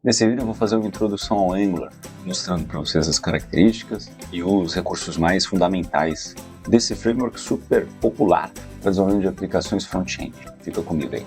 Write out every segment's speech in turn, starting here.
Nesse vídeo eu vou fazer uma introdução ao Angular, mostrando para vocês as características e os recursos mais fundamentais desse framework super popular para desenvolvimento de aplicações front-end. Fica comigo aí.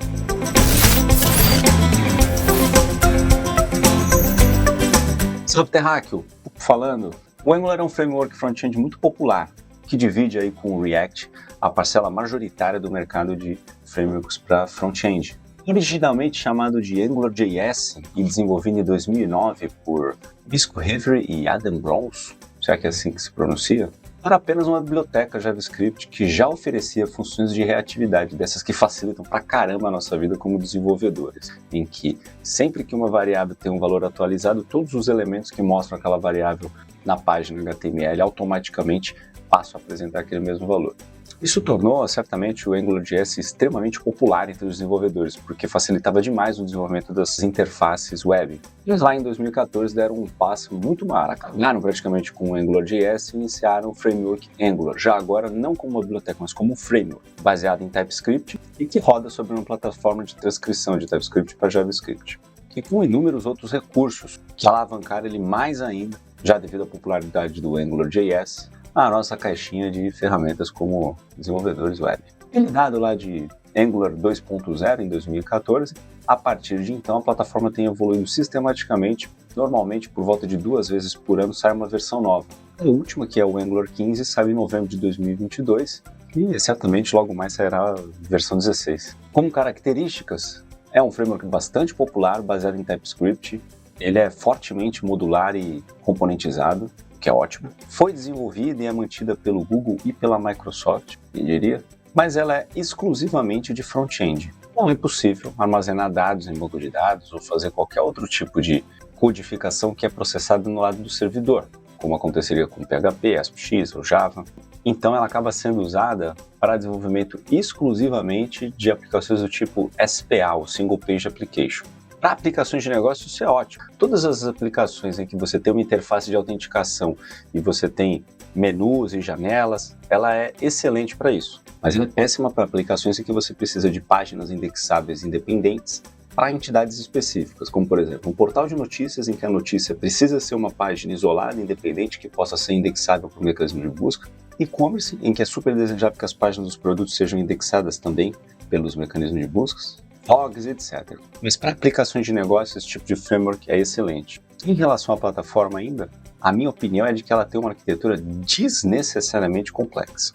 Salve terráqueo! Falando, o Angular é um framework front-end muito popular, que divide aí com o React a parcela majoritária do mercado de frameworks para front-end. Originalmente chamado de AngularJS e desenvolvido em 2009 por Bisco Hevery e Adam Browns, será que é assim que se pronuncia? Era apenas uma biblioteca JavaScript que já oferecia funções de reatividade, dessas que facilitam pra caramba a nossa vida como desenvolvedores, em que sempre que uma variável tem um valor atualizado, todos os elementos que mostram aquela variável na página HTML automaticamente passam a apresentar aquele mesmo valor. Isso tornou, certamente, o AngularJS extremamente popular entre os desenvolvedores, porque facilitava demais o desenvolvimento das interfaces web. Eles lá em 2014 deram um passo muito maior, acabaram praticamente com o AngularJS e iniciaram o framework Angular, já agora não como uma biblioteca, mas como um framework, baseado em TypeScript e que roda sobre uma plataforma de transcrição de TypeScript para JavaScript, e com inúmeros outros recursos que alavancaram ele mais ainda, já devido à popularidade do AngularJS, a nossa caixinha de ferramentas como desenvolvedores web. Ele dado lá de Angular 2.0 em 2014, a partir de então a plataforma tem evoluído sistematicamente, normalmente por volta de 2 vezes por ano sai uma versão nova. A última, que é o Angular 15, sai em novembro de 2022 e certamente logo mais sairá a versão 16. Como características, é um framework bastante popular, baseado em TypeScript, ele é fortemente modular e componentizado, que é ótimo. Foi desenvolvida e é mantida pelo Google e pela Microsoft, eu diria, mas ela é exclusivamente de front-end. Não é possível armazenar dados em banco de dados ou fazer qualquer outro tipo de codificação que é processada no lado do servidor, como aconteceria com PHP, ASP.X ou Java. Então ela acaba sendo usada para desenvolvimento exclusivamente de aplicações do tipo SPA, o Single Page Application. Para aplicações de negócio isso é ótimo. Todas as aplicações em que você tem uma interface de autenticação e você tem menus e janelas, ela é excelente para isso. Mas ela é péssima para aplicações em que você precisa de páginas indexáveis independentes para entidades específicas, como por exemplo um portal de notícias em que a notícia precisa ser uma página isolada, independente, que possa ser indexável por mecanismo de busca, e-commerce, em que é super desejável que as páginas dos produtos sejam indexadas também pelos mecanismos de busca, logs, etc. Mas para aplicações de negócio, esse tipo de framework é excelente. Em relação à plataforma ainda, a minha opinião é de que ela tem uma arquitetura desnecessariamente complexa.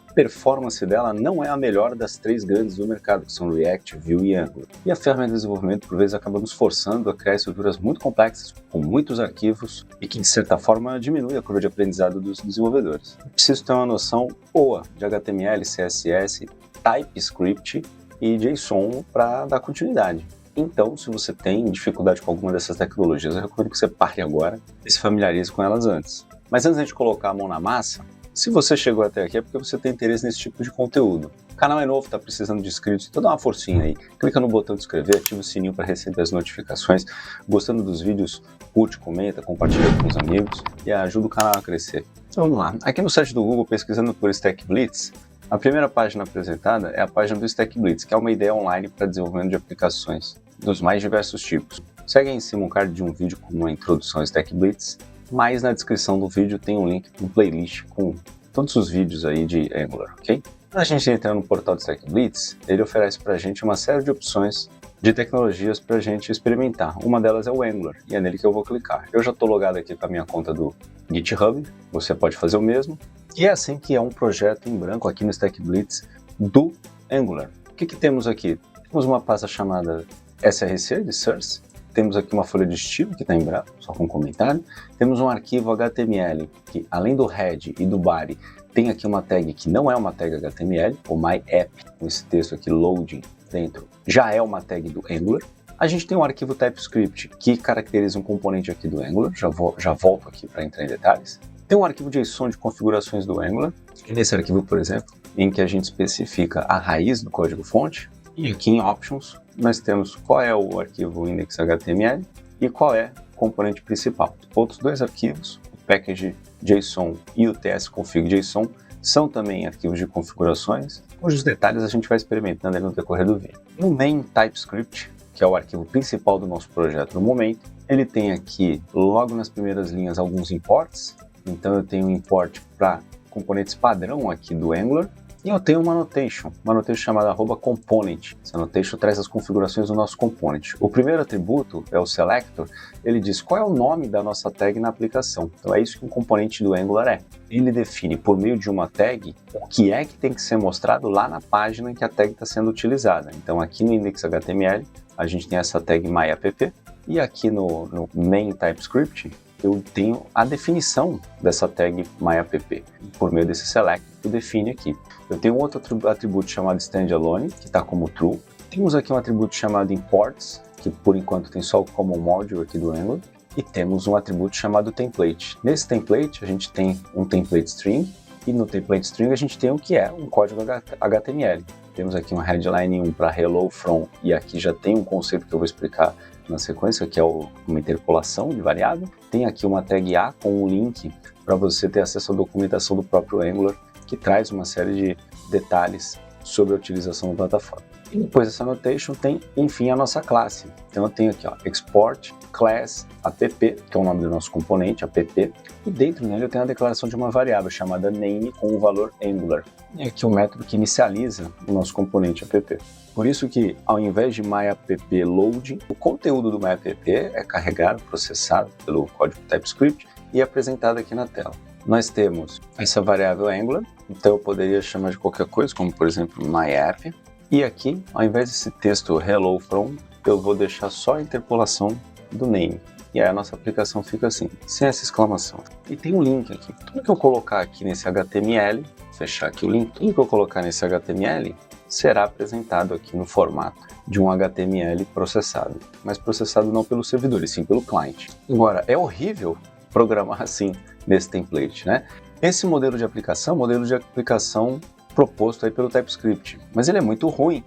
A performance dela não é a melhor das 3 grandes do mercado, que são React, Vue e Angular. E a ferramenta de desenvolvimento, por vezes, acaba nos forçando a criar estruturas muito complexas, com muitos arquivos, e que, de certa forma, diminui a curva de aprendizado dos desenvolvedores. É preciso ter uma noção boa de HTML, CSS, TypeScript e JSON para dar continuidade. Então, se você tem dificuldade com alguma dessas tecnologias, eu recomendo que você pare agora e se familiarize com elas antes. Mas antes de colocar a mão na massa, se você chegou até aqui é porque você tem interesse nesse tipo de conteúdo. O canal é novo, está precisando de inscritos, então dá uma forcinha aí. Clica no botão de inscrever, ativa o sininho para receber as notificações. Gostando dos vídeos, curte, comenta, compartilha com os amigos e ajuda o canal a crescer. Então vamos lá. Aqui no site do Google, pesquisando por Stack Blitz, a primeira página apresentada é a página do Stack Blitz, que é uma ideia online para desenvolvimento de aplicações dos mais diversos tipos. Segue aí em cima um card de um vídeo com uma introdução ao Stack Blitz, mas na descrição do vídeo tem um link para um playlist com todos os vídeos aí de Angular, ok? Quando a gente entra no portal do Stack Blitz, ele oferece para a gente uma série de opções de tecnologias para a gente experimentar. Uma delas é o Angular, e é nele que eu vou clicar. Eu já estou logado aqui com a minha conta do GitHub, você pode fazer o mesmo. E é assim que é um projeto em branco aqui no Stack Blitz do Angular. O que temos aqui? Temos uma pasta chamada src, de source. Temos aqui uma folha de estilo que está em branco, só com comentário. Temos um arquivo HTML que, além do head e do body, tem aqui uma tag que não é uma tag HTML, o myApp, com esse texto aqui, loading, dentro, já é uma tag do Angular. A gente tem um arquivo TypeScript que caracteriza um componente aqui do Angular, já volto aqui para entrar em detalhes. Tem um arquivo JSON de configurações do Angular, nesse arquivo, por exemplo, em que a gente especifica a raiz do código-fonte, e aqui em Options nós temos qual é o arquivo index.html e qual é o componente principal. Outros 2 arquivos, o package.json e o tsconfig.json, são também arquivos de configurações, cujos detalhes a gente vai experimentando no decorrer do vídeo. No main TypeScript, que é o arquivo principal do nosso projeto no momento, Ele tem aqui, logo nas primeiras linhas, alguns imports. Então eu tenho um import para componentes padrão aqui do Angular. E eu tenho uma annotation chamada @component. Essa annotation traz as configurações do nosso component. O primeiro atributo é o selector. Ele diz qual é o nome da nossa tag na aplicação. Então é isso que um componente do Angular é. Ele define por meio de uma tag o que é que tem que ser mostrado lá na página em que a tag está sendo utilizada. Então aqui no index.html a gente tem essa tag myapp. E aqui no main TypeScript eu tenho a definição dessa tag myapp. Por meio desse select, eu define aqui. Eu tenho outro atributo chamado standalone, que está como true. Temos aqui um atributo chamado imports, que por enquanto tem só o common module aqui do Angular. E temos um atributo chamado template. Nesse template, a gente tem um template string, e no template string a gente tem o que é um código HTML. Temos aqui um headline 1 para hello from, e aqui já tem um conceito que eu vou explicar na sequência, que é uma interpolação de variável. Tem aqui uma tag A com um link para você ter acesso à documentação do próprio Angular, que traz uma série de detalhes sobre a utilização da plataforma. E depois dessa annotation tem, enfim, a nossa classe. Então eu tenho aqui, export class app, que é o nome do nosso componente, app, e dentro dele eu tenho a declaração de uma variável chamada name com o valor Angular. E aqui o método que inicializa o nosso componente app. Por isso que, ao invés de myapp_load, o conteúdo do myapp é carregado, processado pelo código TypeScript e apresentado aqui na tela. Nós temos essa variável Angular, então eu poderia chamar de qualquer coisa, como por exemplo myapp. E aqui, ao invés desse texto hello from, eu vou deixar só a interpolação do name. E aí a nossa aplicação fica assim, sem essa exclamação. E tem um link aqui. Tudo que eu colocar aqui nesse HTML, fechar aqui o link, tudo que eu colocar nesse HTML será apresentado aqui no formato de um HTML processado. Mas processado não pelo servidor, e sim pelo cliente. Agora, é horrível programar assim nesse template, né? Esse modelo de aplicação proposto aí pelo TypeScript, mas ele é muito ruim.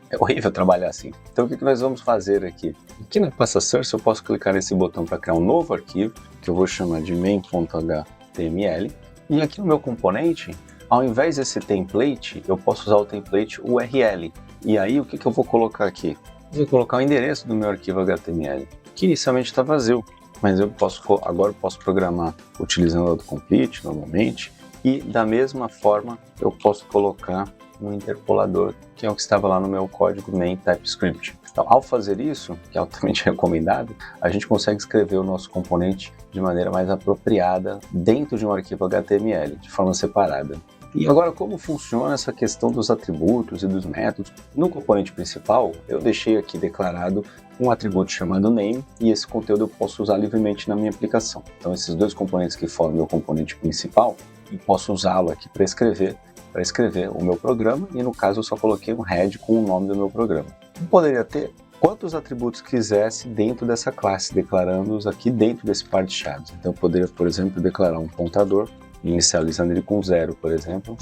É horrível trabalhar assim. Então o que nós vamos fazer aqui? Aqui na pasta source eu posso clicar nesse botão para criar um novo arquivo, que eu vou chamar de main.html, e aqui no meu componente, ao invés desse template, eu posso usar o template URL. E aí o que eu vou colocar aqui? Eu vou colocar o endereço do meu arquivo HTML, que inicialmente está vazio, mas agora eu posso programar utilizando o autocomplete normalmente, e da mesma forma eu posso colocar um interpolador, que é o que estava lá no meu código main TypeScript. Então, ao fazer isso, que é altamente recomendado, a gente consegue escrever o nosso componente de maneira mais apropriada dentro de um arquivo HTML, de forma separada. E agora, como funciona essa questão dos atributos e dos métodos? No componente principal, eu deixei aqui declarado um atributo chamado name, e esse conteúdo eu posso usar livremente na minha aplicação. Então, esses dois componentes que formam o meu componente principal, eu posso usá-lo aqui para escrever o meu programa, e no caso eu só coloquei um head com o nome do meu programa. Eu poderia ter quantos atributos quisesse dentro dessa classe, declarando-os aqui dentro desse par de chaves. Então eu poderia, por exemplo, declarar um pontador, inicializando ele com 0, por exemplo.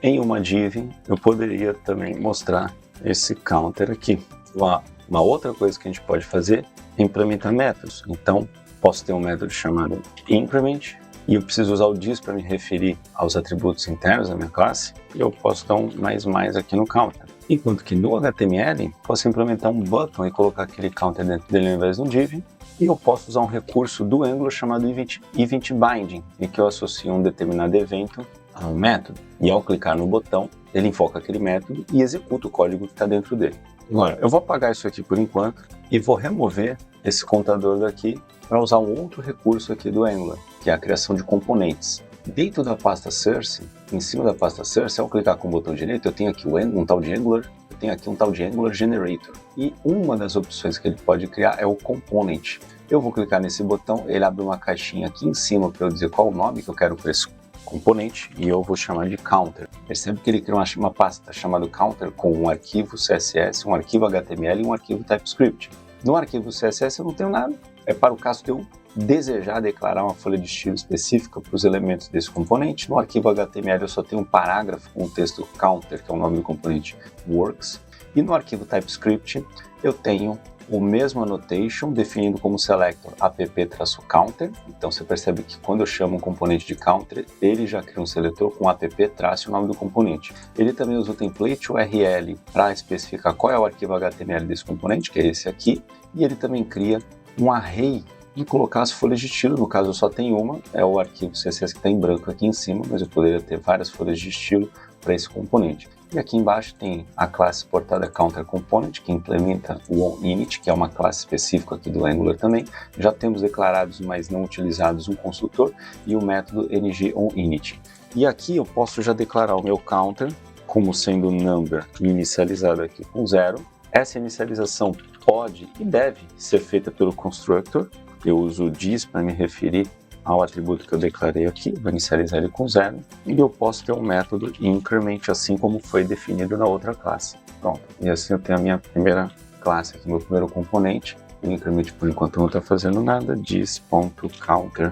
Em uma div, eu poderia também mostrar esse counter aqui. Uma outra coisa que a gente pode fazer é implementar métodos. Então, posso ter um método chamado increment, e eu preciso usar o this para me referir aos atributos internos da minha classe, e eu posso dar um mais aqui no counter. Enquanto que no HTML, posso implementar um button e colocar aquele counter dentro dele ao invés de um div, e eu posso usar um recurso do Angular chamado event binding, em que eu associo um determinado evento a um método, e ao clicar no botão, ele invoca aquele método e executa o código que está dentro dele. Agora, eu vou apagar isso aqui por enquanto, e vou remover esse contador daqui para usar um outro recurso aqui do Angular, que é a criação de componentes. Dentro da pasta source, em cima da pasta source, ao clicar com o botão direito, eu tenho aqui um tal de Angular, eu tenho aqui um tal de Angular Generator. E uma das opções que ele pode criar é o component. Eu vou clicar nesse botão, ele abre uma caixinha aqui em cima para eu dizer qual o nome que eu quero para esse componente, e eu vou chamar de counter. Percebe que ele cria uma pasta chamada counter com um arquivo CSS, um arquivo HTML e um arquivo TypeScript. No arquivo CSS eu não tenho nada, é para o caso de eu desejar declarar uma folha de estilo específica para os elementos desse componente. No arquivo HTML eu só tenho um parágrafo com o texto counter, que é o nome do componente works, e no arquivo TypeScript eu tenho o mesmo annotation definindo como selector app-counter. Então você percebe que quando eu chamo um componente de counter, ele já cria um seletor com app-o nome do componente. Ele também usa o template URL para especificar qual é o arquivo HTML desse componente, que é esse aqui, e ele também cria um array e colocar as folhas de estilo. No caso eu só tenho uma, é o arquivo CSS que está em branco aqui em cima, mas eu poderia ter várias folhas de estilo para esse componente. E aqui embaixo tem a classe exportada Counter Component, que implementa o onInit, que é uma classe específica aqui do Angular também. Já temos declarados, mas não utilizados, um construtor e o método ngOnInit. E aqui eu posso já declarar o meu counter como sendo number inicializado aqui com 0. Essa inicialização pode e deve ser feita pelo constructor. Eu uso o this para me referir ao atributo que eu declarei aqui, vou inicializar ele com 0, e eu posso ter um método increment, assim como foi definido na outra classe. Pronto, e assim eu tenho a minha primeira classe aqui, meu primeiro componente. O increment por enquanto não está fazendo nada, this.counter++,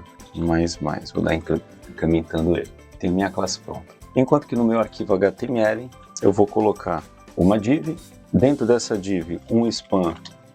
vou dar incrementando ele. Tenho minha classe pronta. Enquanto que no meu arquivo HTML eu vou colocar uma div, dentro dessa div um span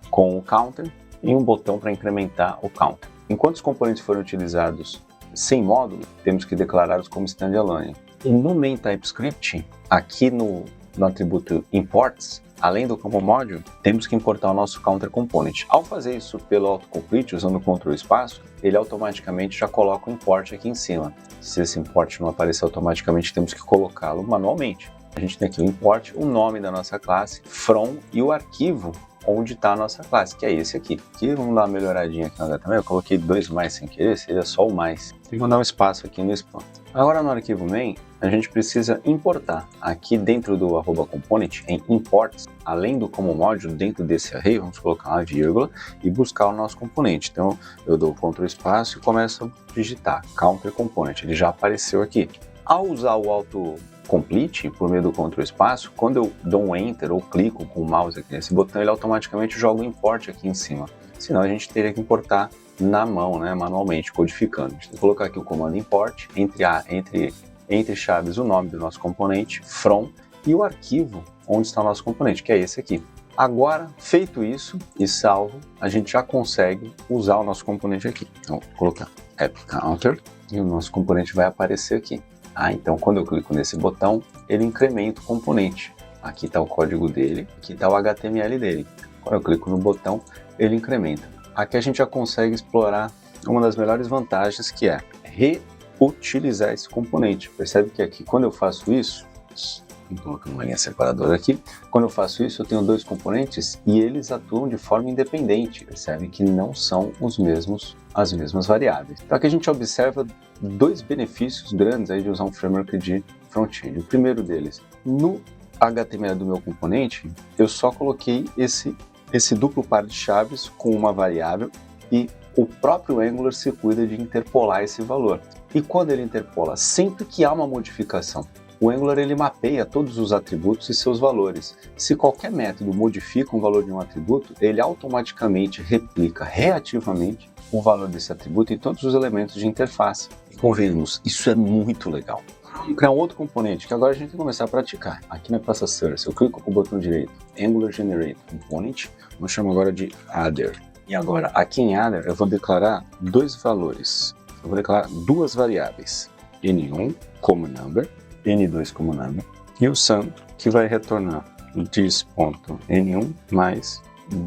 com o counter e um botão para incrementar o counter. Enquanto os componentes forem utilizados sem módulo, temos que declará-los como standalone. E no main TypeScript, aqui no atributo imports, além do como module, temos que importar o nosso counter component. Ao fazer isso pelo autocomplete, usando o Ctrl espaço, ele automaticamente já coloca o import aqui em cima. Se esse import não aparecer automaticamente, temos que colocá-lo manualmente. A gente tem aqui o import, o nome da nossa classe, from e o arquivo onde está a nossa classe, que é esse aqui. Aqui vamos dar uma melhoradinha aqui no HTML, eu coloquei 2 mais sem querer, seria só o mais. Tem que dar um espaço aqui no span. Agora no arquivo main, a gente precisa importar. Aqui dentro do @component, em imports, além do como módulo, dentro desse array, vamos colocar uma vírgula e buscar o nosso componente. Então eu dou Ctrl espaço e começo a digitar counter component, ele já apareceu aqui. Ao usar o autocomplete por meio do Ctrl espaço, quando eu dou um Enter ou clico com o mouse aqui nesse botão, ele automaticamente joga o import aqui em cima. Senão a gente teria que importar na mão, né, manualmente, codificando. A gente tem que colocar aqui o comando import, entre chaves o nome do nosso componente, from, e o arquivo onde está o nosso componente, que é esse aqui. Agora, feito isso e salvo, a gente já consegue usar o nosso componente aqui. Então, vou colocar app counter e o nosso componente vai aparecer aqui. Então quando eu clico nesse botão, ele incrementa o componente. Aqui está o código dele, aqui está o HTML dele. Quando eu clico no botão, ele incrementa. Aqui a gente já consegue explorar uma das melhores vantagens, que é reutilizar esse componente. Percebe que aqui, quando eu faço isso, vou colocar uma linha separadora aqui, quando eu faço isso, eu tenho 2 componentes e eles atuam de forma independente. Percebe que não são as mesmas variáveis. Então aqui a gente observa 2 benefícios grandes aí de usar um framework de front-end. O primeiro deles, no HTML do meu componente, eu só coloquei esse duplo par de chaves com uma variável e o próprio Angular se cuida de interpolar esse valor. E quando ele interpola, sempre que há uma modificação, o Angular ele mapeia todos os atributos e seus valores. Se qualquer método modifica um valor de um atributo, ele automaticamente replica reativamente o valor desse atributo em todos os elementos de interface. E convenhamos, isso é muito legal. Vamos criar um outro componente que agora a gente tem que começar a praticar. Aqui na pasta Source, eu clico com o botão direito, Angular Generate Component, vou chamar agora de Other. E agora, aqui em Other, eu vou declarar 2 valores. Eu vou declarar 2 variáveis, N1 como number, N2 como number, e o sum, que vai retornar this.n1 mais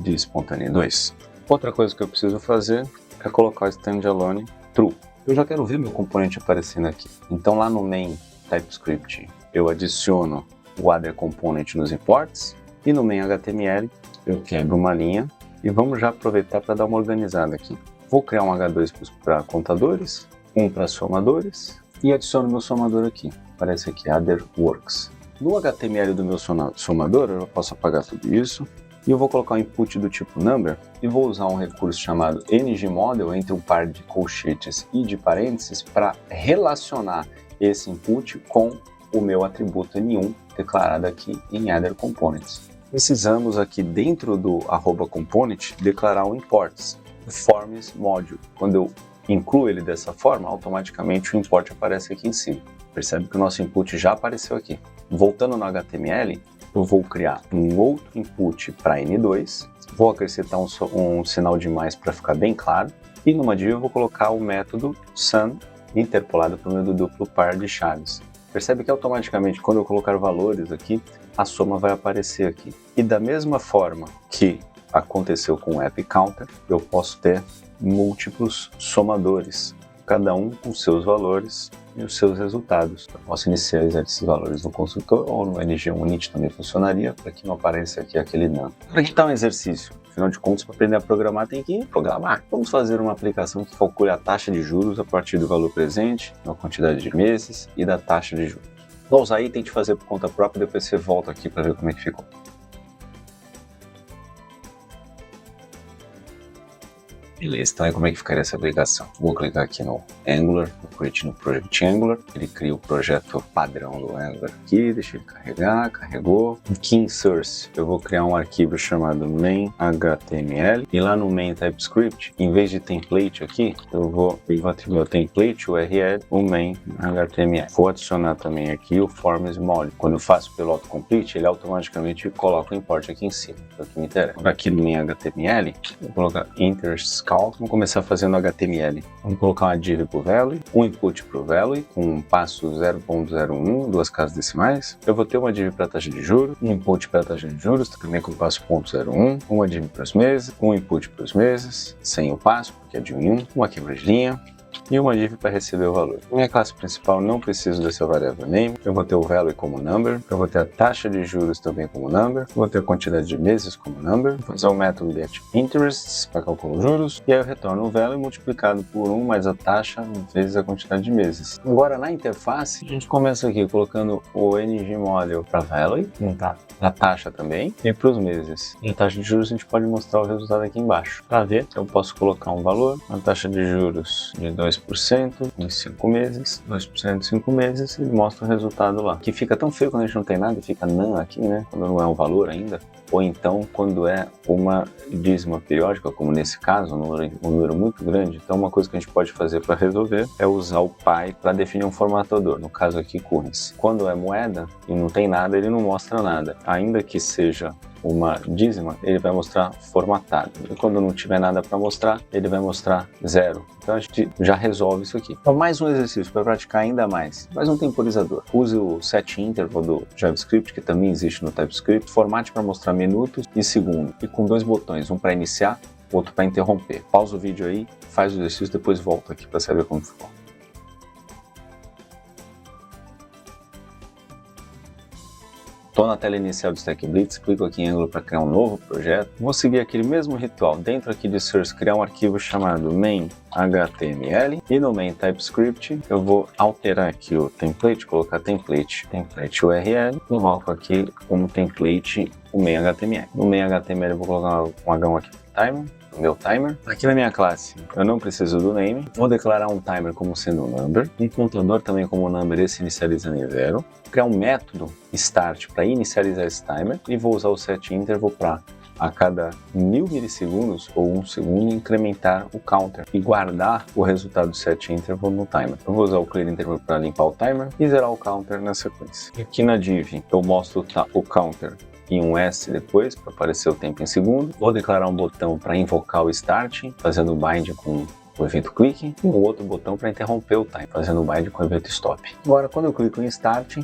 this.n2. Outra coisa que eu preciso fazer é colocar o standalone true. Eu já quero ver meu componente aparecendo aqui. Então lá no main TypeScript eu adiciono o other component nos imports e no main HTML eu quebro uma linha e vamos já aproveitar para dar uma organizada aqui. Vou criar um H2 para contadores, um para somadores e adiciono meu somador aqui. Aparece aqui other works. No HTML do meu somador eu posso apagar tudo isso. E eu vou colocar um input do tipo number e vou usar um recurso chamado ngModel entre um par de colchetes e de parênteses para relacionar esse input com o meu atributo N1 declarado aqui em other components. Precisamos aqui dentro do @component declarar um imports, o forms module. Quando eu incluo ele dessa forma, automaticamente o import aparece aqui em cima. Percebe que o nosso input já apareceu aqui. Voltando no HTML, eu vou criar um outro input para N2, vou acrescentar um sinal de mais para ficar bem claro, e numa div eu vou colocar o método sum interpolado por meio do duplo par de chaves. Percebe que automaticamente quando eu colocar valores aqui, a soma vai aparecer aqui. E da mesma forma que aconteceu com o app counter, eu posso ter múltiplos somadores, cada um com seus valores e os seus resultados. Eu posso inicializar esses valores no construtor ou no ngUnit também funcionaria, para que não apareça aqui aquele num. Para que tal um exercício? Afinal de contas, para aprender a programar tem que programar. Vamos fazer uma aplicação que calcule a taxa de juros a partir do valor presente, da quantidade de meses e da taxa de juros. Vou usar aí, tente fazer por conta própria, depois você volta aqui para ver como é que ficou. Beleza, então aí como é que ficaria essa aplicação? Vou clicar aqui no Angular, vou create no Project Angular, ele cria o projeto padrão do Angular aqui, deixa ele carregar, carregou. Aqui em Source eu vou criar um arquivo chamado main.html e lá no main TypeScript, em vez de template aqui, eu vou atribuir ao template URL, o main.html. Vou adicionar também aqui o forms module. Quando eu faço pelo autocomplete, ele automaticamente coloca o import aqui em cima, é o que me interessa. Aqui no main.html, vou colocar interest. Vamos começar fazendo HTML. Vamos colocar uma div para o value, um input para o value, com um passo 0.01, 2 casas decimais. Eu vou ter uma div para a taxa de juros, um input para a taxa de juros, também com o passo 0.01, uma div para os meses, um input para os meses, sem o passo, porque é de 1 em 1, uma quebra de linha, e uma div para receber o valor. Minha classe principal não preciso dessa variável name, eu vou ter o value como number, eu vou ter a taxa de juros também como number, vou ter a quantidade de meses como number, vou usar o método getInterests para calcular os juros, e aí eu retorno o value multiplicado por 1 mais a taxa vezes a quantidade de meses. Agora na interface, a gente começa aqui colocando o ngModule para value, a taxa também, e para os meses. E a taxa de juros a gente pode mostrar o resultado aqui embaixo. Para ver, eu posso colocar um valor, a taxa de juros de 2% em 5 meses, 2% em 5 meses, e mostra o resultado lá. Que fica tão feio quando a gente não tem nada, e fica none aqui, né? Quando não é um valor ainda. Ou então quando é uma dízima periódica, como nesse caso, um número muito grande. Então uma coisa que a gente pode fazer para resolver é usar o Py para definir um formatador, no caso aqui currency. Quando é moeda e não tem nada, ele não mostra nada. Ainda que seja uma dízima, ele vai mostrar formatado. E quando não tiver nada para mostrar, ele vai mostrar 0. Então a gente já resolve isso aqui. Então mais um exercício para praticar ainda mais. Mais um temporizador. Use o setInterval do JavaScript, que também existe no TypeScript. Formate para mostrar minutos e segundo. E com 2 botões, um para iniciar, outro para interromper. Pausa o vídeo aí, faz o exercício, depois volta aqui para saber como ficou. Estou na tela inicial do Stack Blitz, clico aqui em Angular para criar um novo projeto. Vou seguir aquele mesmo ritual. Dentro aqui de Source, criar um arquivo chamado main.html e no main TypeScript eu vou alterar aqui o template, colocar template URL, coloco aqui como template o main.html. No main.html eu vou colocar um H1 aqui para timer. Meu timer. Aqui na minha classe eu não preciso do name, vou declarar um timer como sendo um number, um contador também como number, esse inicializando em 0, criar um método start para inicializar esse timer e vou usar o setInterval para a cada 1000 milissegundos ou 1 segundo incrementar o counter e guardar o resultado do setInterval no timer. Eu vou usar o clearInterval para limpar o timer e zerar o counter na sequência. Aqui na div eu mostro o counter e um S depois para aparecer o tempo em segundo. Vou declarar um botão para invocar o start, fazendo bind com o evento click, e um outro botão para interromper o time, fazendo bind com o evento stop. Agora, quando eu clico em start,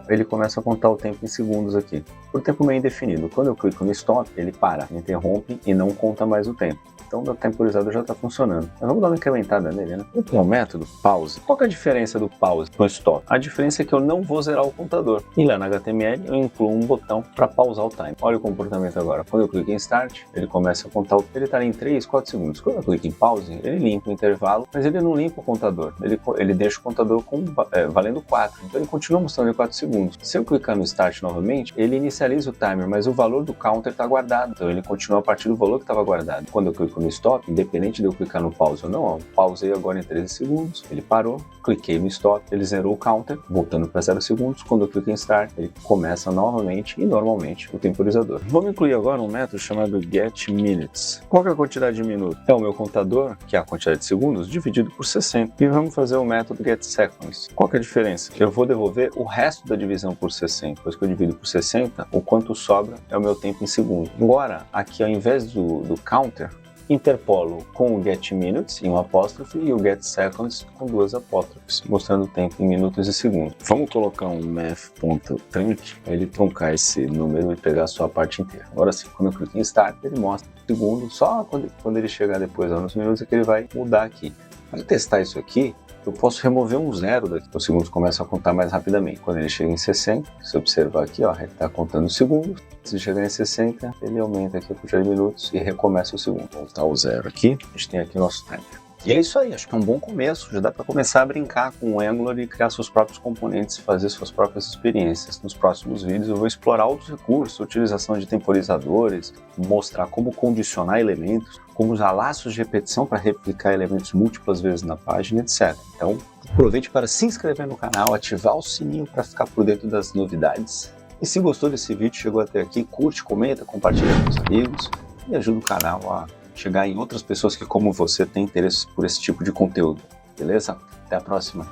ele começa a contar o tempo em segundos aqui, por tempo meio indefinido. Quando eu clico no stop, ele para, interrompe e não conta mais o tempo. Então o temporizador já está funcionando. Mas vamos dar uma incrementada nele, né? Eu tenho o método pause. Qual que é a diferença do pause com o stop? A diferença é que eu não vou zerar o contador. E lá na HTML eu incluo um botão para pausar o time. Olha o comportamento agora. Quando eu clico em start, ele começa a contar. Ele está em 3, 4 segundos. Quando eu clico em pause, ele limpa o intervalo, mas ele não limpa o contador. Ele deixa o contador valendo 4. Então ele continua mostrando em 4 segundos. Se eu clicar no start novamente, ele inicializa o timer, mas o valor do counter está guardado. Então ele continua a partir do valor que estava guardado. Quando eu clico no stop, independente de eu clicar no pause ou não, ó, pausei agora em 13 segundos, ele parou, cliquei no stop, ele zerou o counter, voltando para 0 segundos. Quando eu clico em start, ele começa novamente e normalmente o temporizador. Vamos incluir agora um método chamado getMinutes. Qual que é a quantidade de minutos? É o meu contador, que é a quantidade de segundos, dividido por 60. E vamos fazer o método getSeconds. Qual que é a diferença? Eu vou devolver o resto da divisão por 60. Depois que eu divido por 60, o quanto sobra é o meu tempo em segundo. Agora, aqui ao invés do counter, interpolo com o getMinutes em um apóstrofe e o getSeconds com 2 apóstrofes, mostrando o tempo em minutos e segundos. Vamos colocar um math.trunc para ele truncar esse número e pegar só a parte inteira. Agora sim, quando eu clico em Start, ele mostra o segundo, só quando ele chegar depois nos minutos é que ele vai mudar aqui. Para testar isso aqui, eu posso remover um zero daqui, os segundos começam a contar mais rapidamente. Quando ele chega em 60, se observar aqui, ó, ele está contando segundos. Se chegar em 60, ele aumenta aqui a quantidade de minutos e recomeça o segundo. Vou voltar o zero aqui, a gente tem aqui o nosso timer. E é isso aí, acho que é um bom começo, já dá para começar a brincar com o Angular e criar seus próprios componentes, fazer suas próprias experiências. Nos próximos vídeos eu vou explorar outros recursos, utilização de temporizadores, mostrar como condicionar elementos, como usar laços de repetição para replicar elementos múltiplas vezes na página, etc. Então, aproveite para se inscrever no canal, ativar o sininho para ficar por dentro das novidades. E se gostou desse vídeo, chegou até aqui, curte, comenta, compartilha com os amigos e ajuda o canal a chegar em outras pessoas que, como você, têm interesse por esse tipo de conteúdo. Beleza? Até a próxima!